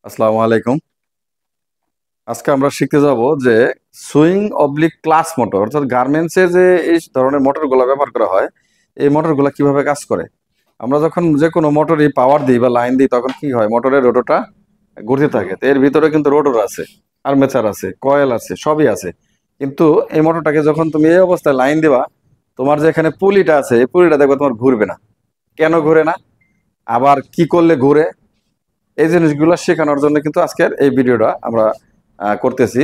আসসালামু আলাইকুম। আজকে আমরা শিখতে যাব যে সুইং অবলিক ক্লাস মোটর অর্থাৎ গার্মেন্টসে যে এই ধরনের মোটরগুলো ব্যবহার করা হয়, এই মোটরগুলো কিভাবে কাজ করে। আমরা যখন যে কোনো মোটরই পাওয়ার দিই বা লাইন দিই তখন কি হয়, মোটরের রোটরটা ঘুরতে থাকে। তো এর ভিতরে কিন্তু রোটর আছে, আর্মেচার আছে, কয়েল আছে, সবই আছে। কিন্তু এই মোটরটাকে যখন তুমি এই অবস্থায় লাইন দিবা, তোমার যে এখানে পুলিটা আছে এই পুলিটা দেখবে তোমার ঘুরবে না। কেন ঘুরে না, আবার কি করলে ঘুরে, এই জিনিসগুলো শেখানোর জন্য কিন্তু আজকের এই ভিডিওটা আমরা করতেছি।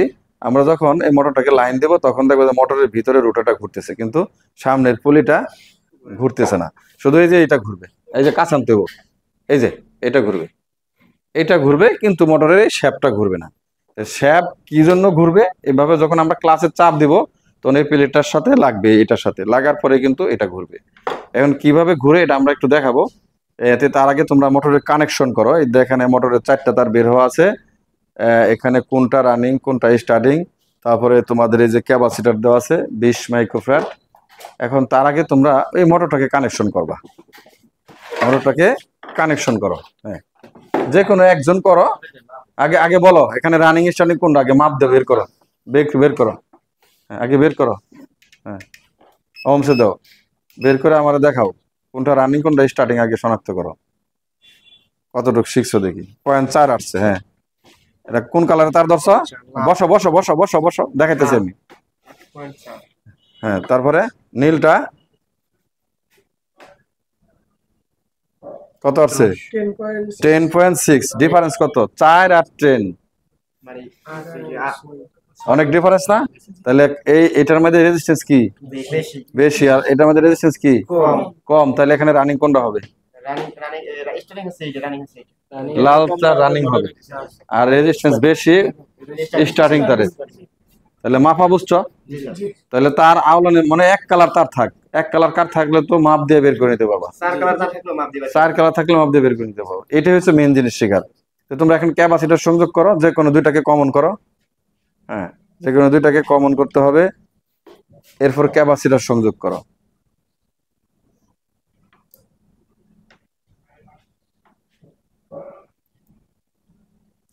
আমরা যখন এই মোটরটাকে লাইন দেব তখন দেখবো যে মোটরের ভিতরে রোটারটা ঘুরতেছে, কিন্তু সামনের পুলিটা ঘুরতেছে না। শুধু এই যে এটা ঘুরবে, এই যে কাছ আনতে হবো, এই যে এটা ঘুরবে, এটা ঘুরবে, কিন্তু মোটরের এই শ্যাফটটা ঘুরবে না। শ্যাফট কি জন্য ঘুরবে, এভাবে যখন আমরা ক্লাসে চাপ দিব তখন এই প্লেটটার সাথে লাগবে, এটার সাথে লাগার পরে কিন্তু এটা ঘুরবে। এখন কিভাবে ঘুরে এটা আমরা একটু দেখাবো। এতে তার আগে তোমরা মোটরের কানেকশন করো। এই এখানে মোটরের 4টা তার বের হওয়া আছে। এখানে কোনটা রানিং কোনটা স্টার্টিং, তারপরে তোমাদের এই যে ক্যাপাসিটার দেওয়া আছে 20 মাইক্রোফ্যারাড। এখন তার আগে তোমরা এই মোটরটাকে কানেকশন করবা, মোটরটাকে কানেকশন করো। হ্যাঁ, যে কোনো একজন করো। আগে আগে বলো এখানে রানিং স্টার্টিং কোনটা, আগে মাপ দিয়ে বের করো, বের করো। হ্যাঁ, আগে বের করো। হ্যাঁ, অংশে দাও, বের করে আমার দেখাও কোনটা রানিং কোনটা স্টার্টিং, আগে শনাক্ত করো। কতটুকু শিখছো দেখি। 0.4 আসছে। হ্যাঁ, এটা কোন কালারে তার ধরছো? বসো বসো বসো বসো বসো, দেখাইতেছি আমি। হ্যাঁ, তারপরে নীলটা কত আসছে? 10.6। ডিফারেন্স কত? 4 আর 10, অনেক ডিফারেন্স না? তাহলে এটার মধ্যে রেজিস্ট্যান্স কি বেশি, আর এটার মধ্যে রেজিস্ট্যান্স কি কম। তাহলে এখানে রানিং কোনটা হবে? লালটা রানিং হবে, আর রেজিস্ট্যান্স বেশি স্টার্টিং তারে। তাহলে মাপা বুঝছো? তাহলে তার আওলানে মানে এক কালার তার থাক, এক কালার কার থাকলে তো মাপ দিয়ে বের করে নিতে পারবা, 4 কালার থাকলে মাপ দিয়ে বের করে নিতে পারবো। এটাই হচ্ছে মেন জিনিস শেখার। তো তোমরা এখন ক্যাপাসিটর সংযোগ করো, যে কোনো দুইটাকে কমন করো। হ্যাঁ, যে কোনো দুইটাকে কমন করতে হবে, এরপর ক্যাপাসিটর সংযোগ করো।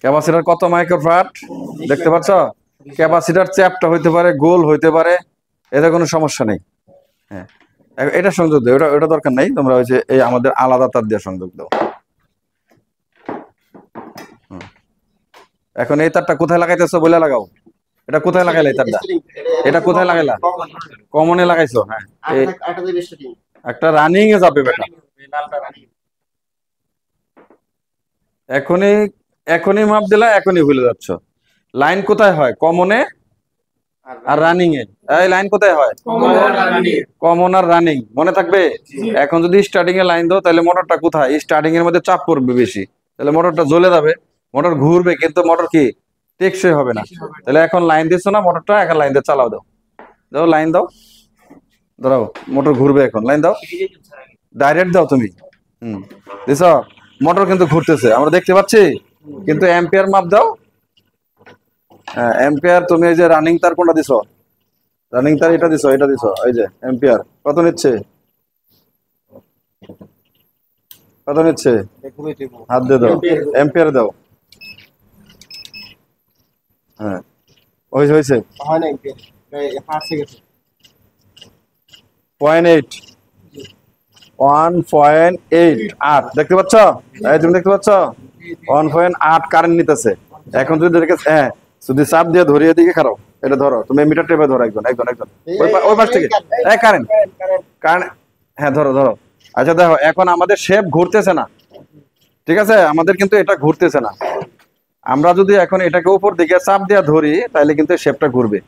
ক্যাপাসিটর কত মাইক্রোফ্যারাড দেখতে পাচ্ছ? ক্যাপাসিটর চ্যাপটা হইতে পারে, গোল হইতে পারে, এতে কোনো সমস্যা নেই। হ্যাঁ, এটা সংযোগ দাও, এটা দরকার নেই, তোমরা ওই যে এই আমাদের আলাদা তার দিয়ে সংযোগ দাও। এখন এই তারটা কোথায় লাগাইতেছো বলে লাগাও। এটা কোথায় লাগাইলা এই তারটা? এটা কোথায় লাগাইলা? কমনে লাগাইছো। হ্যাঁ, একটা রানিং এ যাবে বেটা। এখনই এখনই মাপ দিলা, এখনই ভুলে যাচ্ছ। লাইন কোথায় হয়? কমনে আর রানিং এ। এই লাইন কোথায় হয়? কমন আর রানিং, মনে থাকবে। এখন যদি স্টার্টিং এ লাইন দাও তাহলে মোটরটা কোথায়? স্টার্টিং এর মধ্যে চাপ পড়বে বেশি, তাহলে মোটরটা জ্বলে যাবে, মোটর ঘুরবে, কিন্তু মোটর কি টেকসই হবে না। তাহলে এখন লাইন দিচ্ছ না মোটরটা, এখন লাইন দিয়ে চালাও, দাও দাও লাইন দাও, দাঁড়াও, মোটর ঘুরবে, এখন লাইন দাও, ডাইরেক্ট দাও তুমি। দিছ, মোটর কিন্তু ঘুরতেছে, আমরা দেখতে পাচ্ছি। কিন্তু অ্যাম্পিয়ার মাপ দাও। হ্যাঁ, অ্যাম্পিয়ার তুমি এই যে রানিং তার কোনটা দিছো? রানিং তার এটা দিছো, এটা দিছো। এই যে অ্যাম্পিয়ার কত নিচ্ছে, কত নিচ্ছে? হাত দিয়ে দাও, অ্যাম্পিয়ার দাও। হ্যাঁ, হয়েছে 0.8, 1.8 দেখতে পাচ্ছ? এই তুমি দেখতে পাচ্ছ 1.8 কারেন্ট নিতেছে। এখন যদি হ্যাঁ, যদি চাপ দিয়ে ধরিয়ে দিকে খারাপ, এটা ধরো তুমি, মিটার টেপে ধরো, একজন একজন একজন ওই পাশ থেকে। কারেন্ট কারেন্ট, হ্যাঁ ধরো ধরো। আচ্ছা দেখো, এখন আমাদের শেপ ঘুরতেছে না, ঠিক আছে? আমাদের কিন্তু এটা ঘুরতেছে না। আমরা যদি এখন এটাকে উপর দিকে চাপ দিয়ে ধরি তাহলে কিন্তু শেপটা ঘুরবে।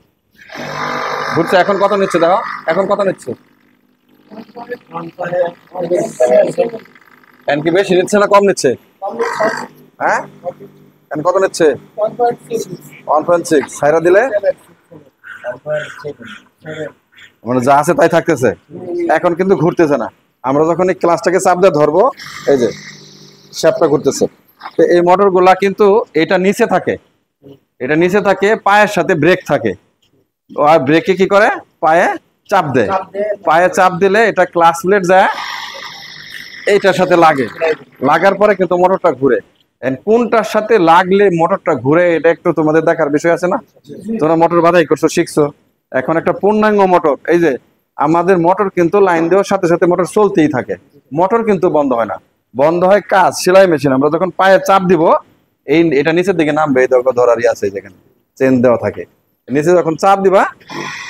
ঘুরছে। এখন কত নিচ্ছে দেখো, এখন কত নিচ্ছে? এখন কি বেশি নিচ্ছে না কম নিচ্ছে? হ্যাঁ, এখন কত নিচ্ছে? 1.6। ছাইরা দিলে মানে যা আছে তাই থাকতেছে, এখন কিন্তু ঘুরতেছে না। আমরা যখন এই ক্লাসটাকে চাপ দিয়ে ধরবো, এই যে শেপটা ঘুরতেছে। তো এই মোটর গুলা কিন্তু এটা নিচে থাকে, এটা নিচে থাকে, পায়ের সাথে ব্রেক থাকে। আর ব্রেকে কি করে? পায়ে চাপ দেয়। পায়ে চাপ দিলে এটা ক্লাস প্লেট যায় এইটার সাথে লাগে, লাগার পরে কিন্তু মোটরটা ঘুরে। কোনটার সাথে লাগলে মোটরটা ঘুরে এটা একটু তোমাদের দেখার বিষয় আছে না? তোমরা মোটর বাধাই করছো, শিখছো। এখন একটা পূর্ণাঙ্গ মোটর, এই যে আমাদের মোটর কিন্তু লাইন দেওয়ার সাথে সাথে মোটর চলতেই থাকে, মোটর কিন্তু বন্ধ হয় না। বন্ধ হয় কাজ সেলাই মেশিন। আমরা যখন পায়ে চাপ দিব এটা নিচের দিকে নামবে, এই দেখো ধরারই আছে যেখানে চেন দেওয়া থাকে, নিচে যখন চাপ দিবা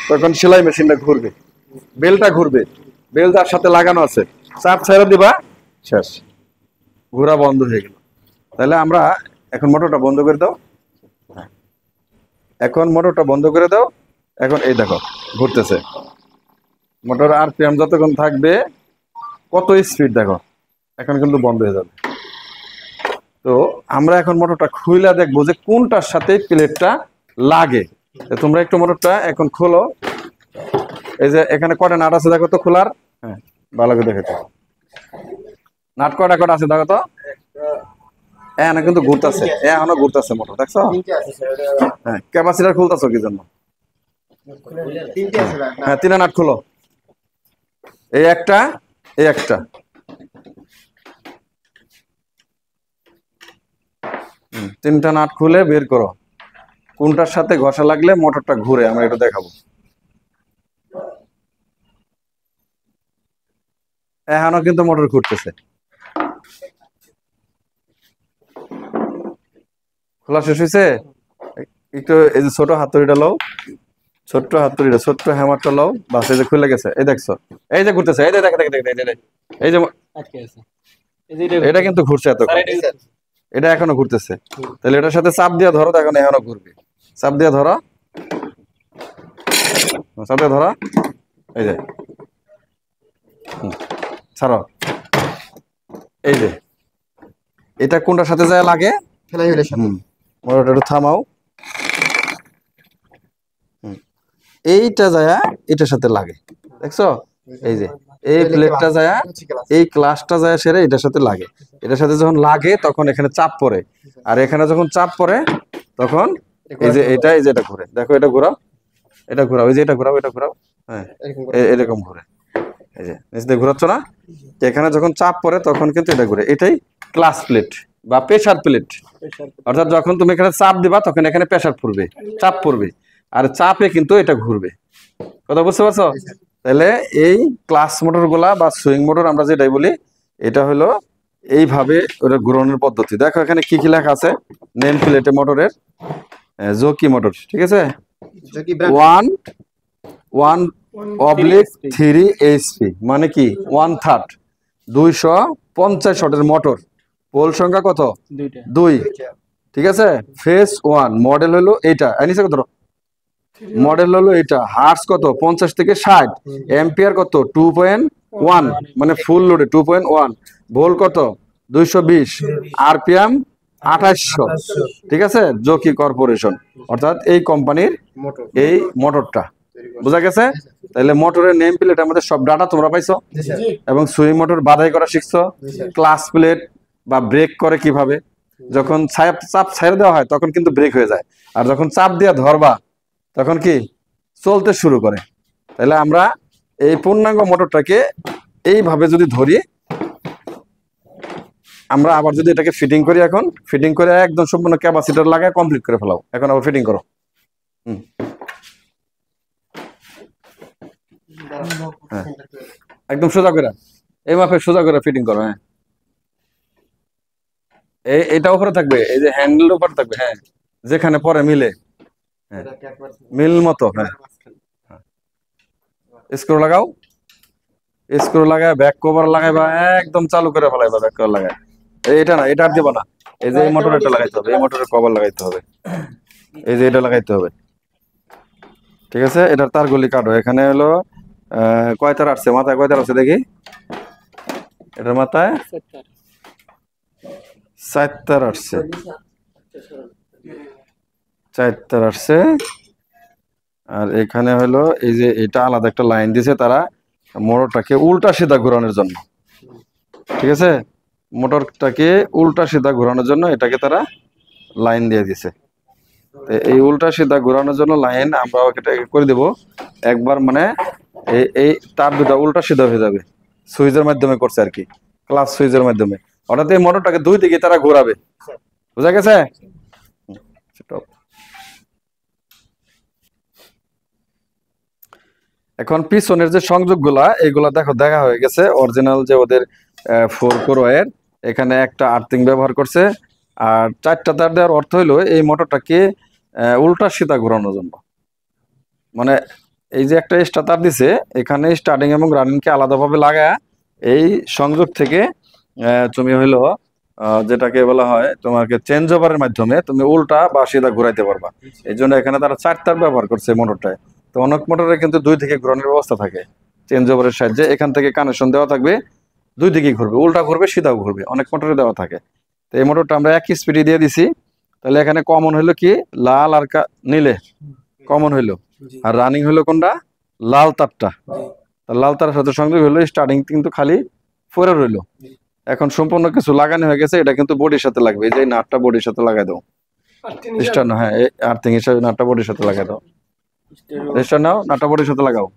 তখন সেলাই মেশিনটা ঘুরবে, বেলটা ঘুরবে, বেল তার সাথে লাগানো আছে, চাপ ছেড়ে দিবা, শেষ, ঘোরা বন্ধ হয়ে গেল। তাহলে আমরা এখন মোটরটা বন্ধ করে দাও। এখন মোটরটা বন্ধ করে দাও। এখন এই দেখো ঘুরতেছে মোটর, আরপিএম যতক্ষণ থাকবে কত স্পিড দেখো, এখন কিন্তু বন্ধ হয়ে যাবে। তো আমরা এখন মোটরটা খুইলা দেখবো যে কোনটার সাথে প্লেটটা লাগে। তোমরা একটু মোটরটা এখন খোলো, এই যে এখানে কটা নাট আছে দেখো তো খোলার, হ্যাঁ ভালো করে দেখে তো নাট কটা কটা আছে দেখো তো। হ্যাঁ না কিন্তু ঘুরতেছে, এখনো ঘুরতেছে মোটর, দেখছো? হ্যাঁ ক্যাপাসিটার খুলতেছো কি জন্য? হ্যাঁ তিনটা নাট খুলো, এই একটা, এই একটা, তিনটা নাট খুলে বের করো কোনটার সাথে ঘষা লাগলে মোটরটা ঘুরে, আমরা এটা দেখাবো। এখনো কিন্তু মোটর ঘুরতেছে। খোলা শেষ হয়েছে? একটু এই যে ছোট হাতুড়িটা লও, ছোট্ট হাতুড়িটা, ছোট্ট হ্যামারটা লও, বাস এই যে খুলে গেছে, এই দেখছো, এই যে ঘুরতেছে, এই যে দেখে দেখে দেখে এই যে এটা কিন্তু ঘুরছে এত, এটা এখনো ঘুরতেছে। তাহলে এটার সাথে চাপ দিয়ে ধরো, এখন এখনো ঘুরবে, চাপ দিয়ে ধরো, চাপ দিয়ে ধরো, এই যে ছাড়ো, এই যে এটা কোনটার সাথে যায় লাগে, মোটরটা একটু থামাও, এইটা যায় এটার সাথে লাগে, দেখছো? এই যে এই প্লেটটা যায়, এই ক্লাসটা যায় সেরে এটার সাথে লাগে, এটার সাথে যখন লাগে তখন এখানে চাপ পড়ে, আর এখানে যখন চাপ পড়ে তখন এই যে এটা, এই যে এটা ঘুরে, দেখো এটা ঘোরাও, এটা ঘোরাও, এই যে এটা ঘোরাও, এটা ঘোরাও, হ্যাঁ এরকম ঘুরে, এই যে নিচ দিয়ে ঘোরাচ্ছ না, এখানে যখন চাপ পড়ে তখন কিন্তু এটা ঘুরে, এটাই ক্লাস প্লেট বা প্রেসার প্লেট। অর্থাৎ যখন তুমি এখানে চাপ দিবা তখন এখানে প্রেসার পড়বে, চাপ পড়বে, আর চাপে কিন্তু এটা ঘুরবে। কথা বুঝতে পারছো? তাহলে এই ক্লাস মোটর গুলা বা সুইং মোটর আমরা যেটাই বলি, এটা হলো এইভাবে ওটা ঘুরানোর পদ্ধতি। দেখো এখানে কি কি লেখা আছে নেম প্লেটে মোটরের, জকি মোটর, ঠিক আছে, 1/3 HP, মানে কি 1/3, 250 শটের মোটর, পোল সংখ্যা কত? 2, ঠিক আছে। ফেস 1, মডেল হলো এইটা, নিচে ধরো, মডেল হলো এটা, হার্স কত? 50 থেকে 60, এম্পিয়ার কত? 2.1, মানে ফুল লোডে 2.1, ভোল্ট কত? 220, আরপিএম 2800, ঠিক আছে, জকি কর্পোরেশন, অর্থাৎ এই কোম্পানির এই মোটরটা, বোঝা গেছে? তাহলে মোটরের নেম প্লেট আমাদের সব ডাটা তোমরা পাইছো, এবং সুইং মোটর বাধাই করা শিখছো, ক্লাস প্লেট বা ব্রেক করে কিভাবে, যখন চাপ ছেড়ে দেওয়া হয় তখন কিন্তু ব্রেক হয়ে যায়, আর যখন চাপ দিয়ে ধরবা তখন কি চলতে শুরু করে। তাহলে আমরা এই পূর্ণাঙ্গ মোটরটাকে এইভাবে যদি ধরি, আমরা আবার যদি এটাকে ফিটিং করি, এখন ফিটিং করে একদম সম্পূর্ণ ক্যাপাসিটর লাগায় কমপ্লিট করে ফেলাও। এখন আবার ফিটিং করো, হ্যাঁ একদম সোজা করে, এই মাপে সোজা করে ফিটিং করো। হ্যাঁ এটা উপরে থাকবে, এই যে হ্যান্ডেল উপরে থাকবে, হ্যাঁ যেখানে পরে মিলে, হ্যাঁ মিল মতো, হ্যাঁ স্ক্রু লাগাও, স্ক্রু লাগায় ব্যাক কভার লাগাইবা, একদম চালু করে ফেলাইবা ব্যাক কভার লাগায়, এটা না, এটা আর দিবা না, এই যে এই মোটরটা লাগাইতে হবে, এই মোটরের কভার লাগাইতে হবে, এই যে এটা লাগাইতে হবে, ঠিক আছে। এটার তারগুলি কাটো, এখানে হলো কয় তার আসছে, মাথায় কয় তার আছে দেখি, এটার মাথায় 4 তার আসছে, 4 তার আসছে, আর এখানে হলো এই যে এটা আলাদা একটা লাইন দিছে তারা মোটরটাকে উল্টা সিধা ঘোরানোর জন্য, ঠিক আছে, মোটরটাকে উল্টা সিধা ঘোরানোর জন্য এটাকে তারা লাইন দিয়ে দিছে। এই উল্টা সিধা ঘোরানোর জন্য লাইন আমরা এটাকে করে দেব একবার, মানে এই তার দুটা উল্টা সিধা হয়ে যাবে, সুইচের মাধ্যমে করছে আর কি, ক্লাস সুইচের মাধ্যমে। অর্থাৎ এই মোটরটাকে দুই দিকে তারা ঘোরাবে, বুঝা গেছে? এখন পিছনের যে সংযোগগুলা এগুলা দেখো দেখা হয়ে গেছে অরিজিনাল যে ওদের 4 কোর ওয়্যার, এখানে একটা আর্থিং ব্যবহার করছে। আর 4টা তার দেওয়ার অর্থ হইলো এই মোটরটাকে উল্টা সিধা ঘোরানোর জন্য। মানে এই যে একটা এক্সট্রা তার দিছে, এখানে স্টার্টিং এবং রানিং কে আলাদাভাবে লাগায় এই সংযোগ থেকে তুমি হইলো যেটাকে বলা হয় তোমাকে চেঞ্জ ওভারের মাধ্যমে তুমি উল্টা বা সিধা ঘুরাইতে পারবা। এই জন্য এখানে তারা 4 তার ব্যবহার করছে মোটরটায়। তো অনেক মোটরে কিন্তু 2 দিকে ঘোরানোর ব্যবস্থা থাকে চেঞ্জ ওভারের সাহায্যে। এখান থেকে কানেকশন দেওয়া থাকবে, 2 দিকেই ঘুরবে, উল্টা ঘুরবে সিধাও ঘুরবে, অনেক মোটরে দেওয়া থাকে। তো এই মোটরটা আমরা একই স্পিডে দিয়ে দিছি। তাহলে এখানে কমন হইলো কি লাল আর নীলে কমন হইলো, আর রানিং হইলো কোনটা? লাল তারটা। লাল তারের সাথে সংযোগ হইলো, স্টার্টিং কিন্তু খালি 4 রইলো। এখন সম্পূর্ণ কিছু লাগানো হয়ে গেছে, এটা কিন্তু বডির সাথে লাগবে। এই যে নাটটা বডির সাথে লাগাই দাও, স্টার্ট হ্যাঁ আর্থিং হিসাবে নাটটা বডির সাথে লাগাই দাও। স্টার্ট নাও, নাটটা বডির সাথে লাগাও।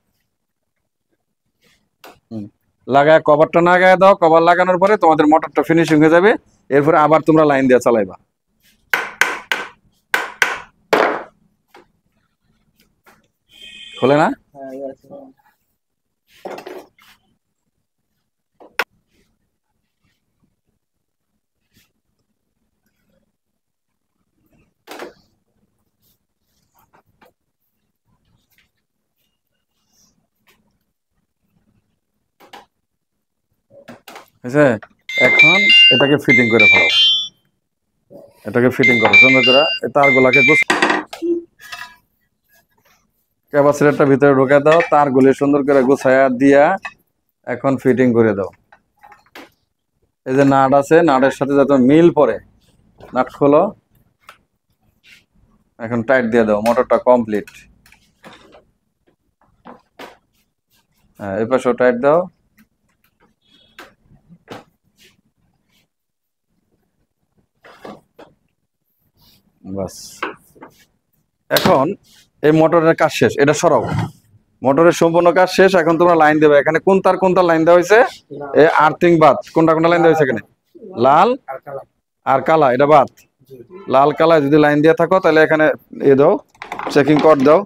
লাগায় কভারটা লাগায় দাও। কভার লাগানোর পরে তোমাদের মোটরটা ফিনিশিং হয়ে যাবে। এরপরে আবার তোমরা লাইন দিয়ে চালাইবা। খোলে না? হয়েছে? এখন এটাকে ফিটিং করে ফেলো, এটাকে ফিটিং করো সুন্দর করে। তারগুলাকে ক্যাপাসিটরটা ভিতরে ঢুকে দাও, তারগুলি সুন্দর করে গুছাইয়া দিয়া এখন ফিটিং করে দাও। এই যে নাট আছে, নাটের সাথে যাতে মিল পড়ে, নাট খোলো, এখন টাইট দিয়ে দাও। মোটরটা কমপ্লিট। হ্যাঁ, এই পাশেও টাইট দাও। বাস, এখন এই মোটরের কাজ শেষ। এটা সরাও, মোটরের সম্পূর্ণ কাজ শেষ। এখন তোমরা লাইন দেবে। এখানে কোন তার লাইন দেওয়া হয়েছে? এই আর্থিং বাদ। কোনটা কোনটা লাইন দেওয়া হয়েছে? এখানে লাল আর কালা, এটা বাদ। লাল কালায় যদি লাইন দিয়ে থাকো তাহলে এখানে দাও, চেকিং কর্ড দাও।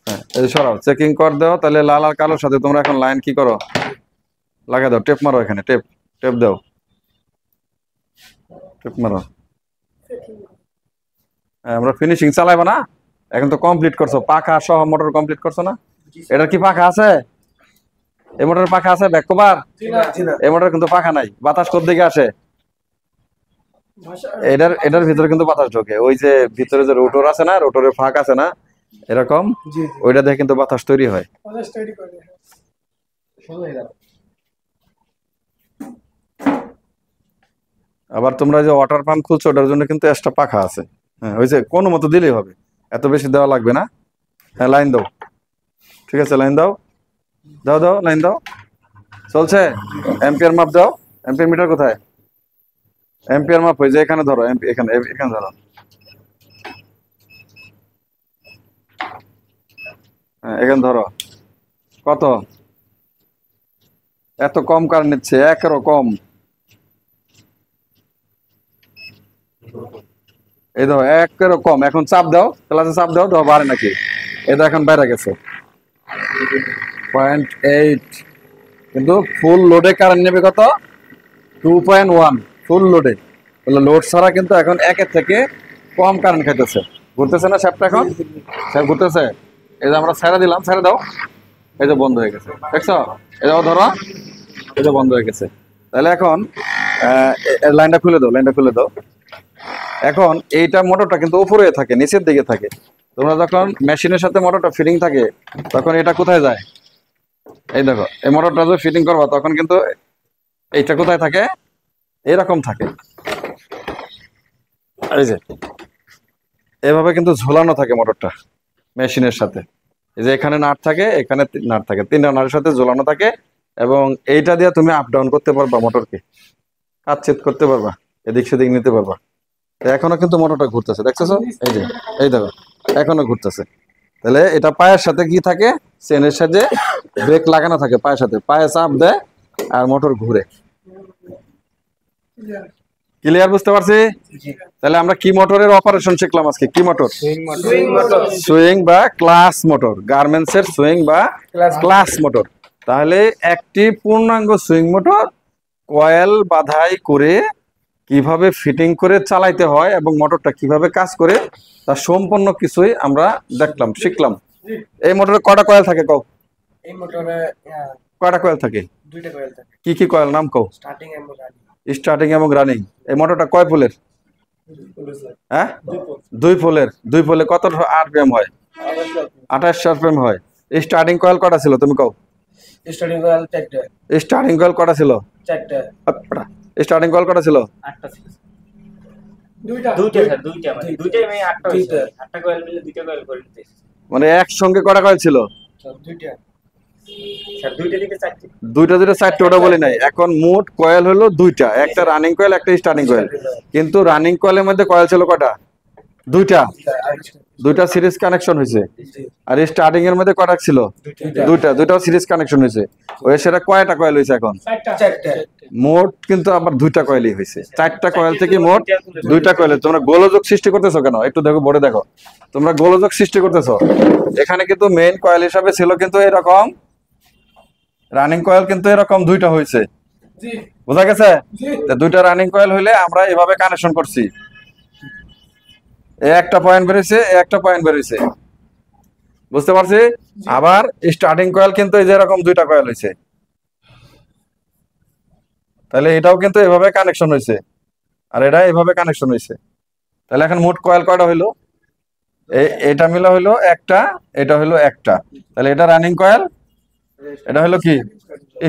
হ্যাঁ, এই সরাও, চেকিং কর্ড দাও। তাহলে লাল আর কালোর সাথে তোমরা এখন লাইন কি করো? লাগাই দাও, টেপ মারো। এখানে টেপ টেপ দাও, টেপ মারো। হ্যাঁ, আমরা ফিনিশিং চালাইবো না। এখন তো কমপ্লিট করছো, পাখা সহ মোটর কমপ্লিট করছো না? এটার কি পাখা আছে? এই মোটরের পাখা আছে? Back cover? এই মোটর কিন্তু পাখা নাই। বাতাস কোথা থেকে আসে? এটার ভিতরে কিন্তু বাতাস ঢোকে। ওই যে ভিতরে যে রোটর আছে না, রোটরের ফাঁক আছে না এরকম, ওইটা দিয়ে কিন্তু বাতাস তৈরি হয়। আবার তোমরা যে ওয়াটার পাম্প খুলছো ওটার জন্য কিন্তু এক্সট্রা পাখা আছে। হ্যাঁ, ওই যে কোনো মতো দিলেই হবে, এত বেশি দেওয়া লাগবে না। হ্যাঁ, লাইন দাও। ঠিক আছে, লাইন দাও, দাও দাও, লাইন দাও। চলছে? এম্পিয়ার মাপ দাও। এম্পিয়ার মিটার কোথায়? এম্পিয়ার মাপ হয়ে যায় এখানে ধরো, এখানে এখানে ধরো। হ্যাঁ, এখানে ধরো। কত? এত কম কারেন্ট নিচ্ছে, একেরও কম। এই দেখো একেরও কম। এখন চাপ দাও, ক্লাসে চাপ দাও, দাও বাড়ে নাকি? এটা এখন বাইরে গেছে 0.8, কিন্তু ফুল লোডে কারেন্ট নেবে কত? 2.1 ফুল লোডে। তাহলে লোড ছাড়া কিন্তু এখন একের থেকে কম কারেন্ট খাইতেছে। ঘুরতেছে না শ্যাফট? এখন শ্যাফট ঘুরতেছে। এই যে আমরা ছেড়ে দিলাম, ছেড়ে দাও। এই যে বন্ধ হয়ে গেছে, দেখছো? এই যে ধরো, এই যে বন্ধ হয়ে গেছে। তাহলে এখন লাইনটা খুলে দাও, লাইনটা খুলে দাও। এখন এইটা মোটরটা কিন্তু উপরে থাকে, নিচের দিকে থাকে। তোমরা যখন মেশিনের সাথে মোটরটা ফিটিং থাকে তখন এটা কোথায় যায়? এই দেখো, এই মোটরটা যখন ফিটিং করবা তখন কিন্তু এইটা কোথায় থাকে? এরকম থাকে। এই যে এভাবে কিন্তু ঝোলানো থাকে মোটরটা মেশিনের সাথে। এই যে এখানে নাট থাকে, এখানে নাট থাকে, 3টা নাটের সাথে ঝোলানো থাকে। এবং এইটা দিয়ে তুমি আপ ডাউন করতে পারবা, মোটরকে কাটছেদ করতে পারবা, এদিক সেদিক নিতে পারবা। এখনো কিন্তু মোটরটা ঘুরতেছে, দেখতেছো? এই যে, এই দেখো, এখনো ঘুরতেছে। তাহলে এটা পায়ের সাথে কি থাকে? চেনের সাথে ব্রেক লাগানো থাকে পায়ের সাথে, পায়ে চাপ দেয় আর মোটর ঘুরে। ক্লিয়ার, বুঝতে পারছি? তাহলে আমরা কি মোটরের অপারেশন শিখলাম আজকে? কি মোটর? সুইং বা ক্লাস মোটর, গার্মেন্টস এর সুইং বা ক্লাস মোটর। তাহলে একটি পূর্ণাঙ্গ সুইং মোটর কয়েল বাধাই করে কিভাবে ফিটিং করে চালাইতে হয় এবং মোটরটা কিভাবে কাজ করে তার সম্পূর্ণ কিছুই আমরা দেখলাম, শিখলাম। এই মোটরে কয়টা কয়েল থাকে কও? এই মোটরে কয়টা কয়েল থাকে? দুইটা কয়েল থাকে, কি কি কয়েল নাম কও? স্টার্টিং এবং রানিং। স্টার্টিং এবং রানিং। এই মোটরটা কয় পোলের? হ্যাঁ, দুই পোলে কত আরপিএম হয়? 28 আরপিএম হয়। স্টার্টিং কয়েল কটা ছিল তুমি কও? স্টার্টিং কয়েল চারটা। স্টার্টিং কয়েল কটা ছিল? চারটা। স্টার্টিং কয়েল কটা ছিল? আটটা ছিল। দুইটা স্যার, দুইটাই আমি আটটা হইছে। আটটা কয়েল মিলে দুইটা কয়েল করে দিতেছি। মানে একসঙ্গে কটা কয়েল ছিল? দুইটা স্যার, দুইটা থেকে চারটে। দুইটা চারটে, ওটা বলি নাই। এখন মোট কয়েল হলো দুইটা, একটা রানিং কয়েল একটা স্টার্টিং কয়েল। কিন্তু রানিং কয়েলের মধ্যে কয়েল ছিল কটা? দুইটা সিরিজ কানেকশন হয়েছে। আর স্টার্টিং এর মধ্যে কটা ছিল? দুইটাও সিরিজ কানেকশন হয়েছে। ওই সেটা কয়টা কয়েল হয়েছে এখন? চারটা। মোট কিন্তু আবার দুইটা কয়েলই হয়েছে। চারটা কয়েল থেকে মোট দুইটা কয়েল। তোমরা গোলযোগ সৃষ্টি করতেছো কেন? একটু দেখো, বোর্ডে দেখো, তোমরা গোলযোগ সৃষ্টি করতেছো। এখানে কিন্তু মেইন কয়েল হিসাবে ছিল কিন্তু এরকম, রানিং কয়েল কিন্তু এরকম দুইটা হয়েছে, বোঝা গেছে? দুইটা রানিং কয়েল হইলে আমরা এভাবে কানেকশন করছি। একটা পয়েন্ট বেরিয়েছে, একটা পয়েন্ট বেরিয়েছে, বুঝতে পারছি? আবার স্টার্টিং কয়েল কিন্তু এই যে এরকম দুইটা কয়েল হয়েছে, তাহলে এটাও কিন্তু এভাবে কানেকশন হয়েছে, আর এটা এভাবে কানেকশন হয়েছে। তাহলে এখন মোট কয়েল কয়টা হইলো? এটা মিলা হইলো একটা, এটা হইলো একটা। তাহলে এটা রানিং কয়েল, এটা হলো কি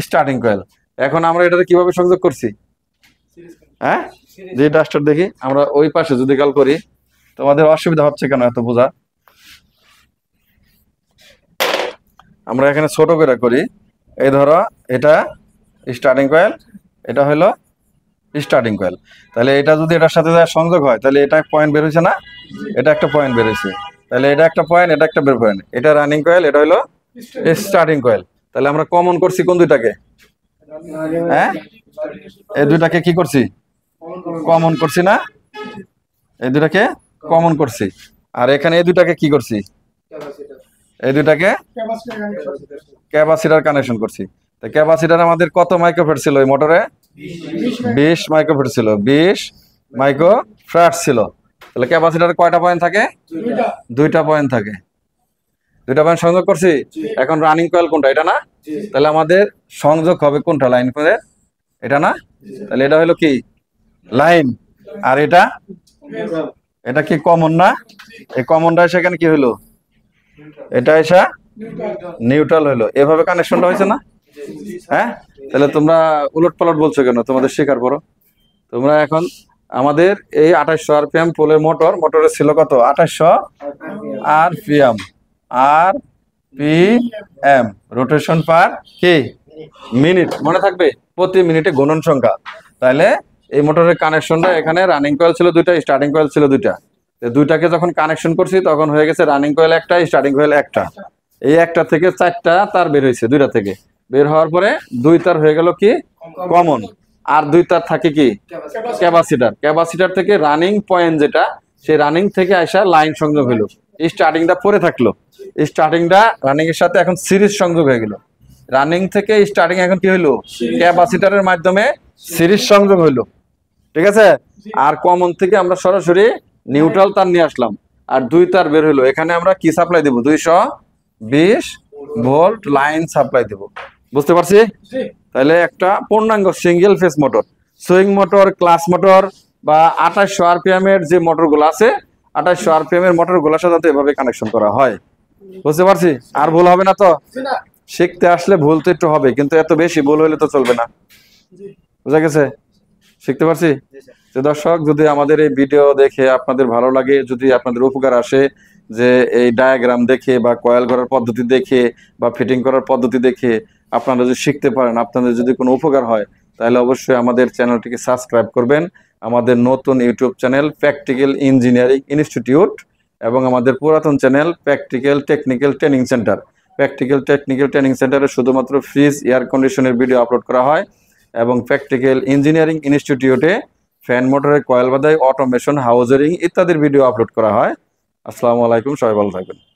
স্টার্টিং কয়েল। এখন আমরা এটাতে কিভাবে সংযোগ করছি? হ্যাঁ, যে ডাস্টার দেখি আমরা ওই পাশে যদি কাল করি, তোমাদের অসুবিধা হচ্ছে কেন এত বোঝা? আমরা এখানে ছোট করে করি। এই ধরো এটা স্টার্টিং কয়েল, এটা হলো স্টার্টিং কয়েল। তাহলে এটা যদি এটার সাথে সংযোগ হয় তাহলে এটা পয়েন্ট বের হয়েছে না? এটা একটা পয়েন্ট বের হয়েছে। তাহলে এটা একটা পয়েন্ট, এটা একটা বের পয়েন্ট। এটা রানিং কয়েল, এটা হলো স্টার্টিং কয়েল। তাহলে আমরা কমন করছি কোন দুইটাকে? হ্যাঁ, এই দুইটাকে কি করছি? কমন করছি না? এই দুইটাকে কমন করছি। আর এখানে এই দুইটাকে কি করছি? এই দুইটাকে ক্যাপাসিটর কানেকশন করছি। তো ক্যাপাসিটর আমাদের কত মাইক্রোফ্যারাড ছিল এই মোটরে? 20 মাইক্রোফ্যারাড ছিল, 20 মাইক্রোফ্যারাড ছিল। তাহলে ক্যাপাসিটরে কয়টা পয়েন্ট থাকে? দুইটা পয়েন্ট থাকে। দুইটা পয়েন্ট সংযোগ করছি। এখন রানিং কয়েল কোনটা? এটা না? তাহলে আমাদের সংযোগ হবে কোনটা? লাইন করে, এটা না? তাহলে এটা হলো কি লাইন, আর এটা কি কমন না? এই কমনটা সেখানে কি হলো? এটা এসে নিউট্রাল হলো। এভাবে কানেকশনটা হয়েছে না? হ্যাঁ, তাহলে তোমরা উলট পালট বলছো কেন? তোমাদের শেখার পরও তোমরা এখন আমাদের এই 2800 আরপিএম পোলের মোটরের ছিল কত? 2800 আরপিএম, আর পি এম, রোটেশন পার কি মিনিট, মনে থাকবে প্রতি মিনিটে গুণন সংখ্যা। তাহলে এই মোটরের কানেকশনটা এখানে রানিং কয়েল ছিল দুইটা, স্টার্টিং কয়েল ছিল দুইটা। দুইটাকে যখন কানেকশন করছি তখন হয়ে গেছে রানিং কয়েল একটা, স্টার্টিং কয়েল একটা। এই একটা থেকে চারটা তার বের হয়েছে, দুইটা থেকে বের হওয়ার পরে দুই তার হয়ে গেল কি কমন, আর দুই তার থাকে কি ক্যাপাসিটার। ক্যাপাসিটার থেকে রানিং পয়েন্ট যেটা, সেই রানিং থেকে আসা লাইন সংযোগ হলো। স্টার্টিংটা পরে থাকলো, স্টার্টিংটা রানিং এর সাথে এখন সিরিজ সংযোগ হয়ে গেল। রানিং থেকে স্টার্টিং এখন কি হইলো? ক্যাপাসিটারের মাধ্যমে সিরিজ সংযোগ হইলো, ঠিক আছে? আর কমন থেকে আমরা সরাসরি নিউট্রাল তার নিয়ে আসলাম, আর দুই তার বের হইলো। এখানে আমরা কি সাপ্লাই দেবো? 220 ভোল্ট লাইন সাপ্লাই দেবো, বুঝতে পারছি? তাহলে একটা পূর্ণাঙ্গ single phase motor, swing motor, class motor বা 2800 আরপিএম এর যে মোটরগুলো আছে, 2800 আরপিএম এর মোটরগুলোর সাথে এভাবে কানেকশন করা হয়, বুঝতে পারছি? আর ভুল হবে না তো? শিখতে আসলে ভুল তো একটু হবে, কিন্তু এত বেশি ভুল হইলে তো চলবে না, বুঝা গেছে? শিখতে পারছি? যে দর্শক, যদি আমাদের এই ভিডিও দেখে আপনাদের ভালো লাগে, যদি আপনাদের উপকার আসে, যে এই ডায়াগ্রাম দেখে বা কয়েল করার পদ্ধতি দেখে বা ফিটিং করার পদ্ধতি দেখে আপনারা যদি শিখতে পারেন, আপনাদের যদি কোনো উপকার হয়, তাহলে অবশ্যই আমাদের চ্যানেলটিকে সাবস্ক্রাইব করবেন। আমাদের নতুন YouTube channel practical engineering institute, এবং আমাদের পুরাতন channel practical technical training centre. Practical technical training সেন্টারে শুধুমাত্র ফ্রিজ, এয়ার কন্ডিশনের ভিডিও আপলোড করা হয়। এবং প্র্যাকটিক্যাল ইঞ্জিনিয়ারিং ইনস্টিটিউটে ফ্যান মোটরের কয়েল বাধাই, অটোমেশন, হাউজারিং ইত্যাদির ভিডিও আপলোড করা হয়। আসসালামু আলাইকুম, সবাই ভালো থাকবেন।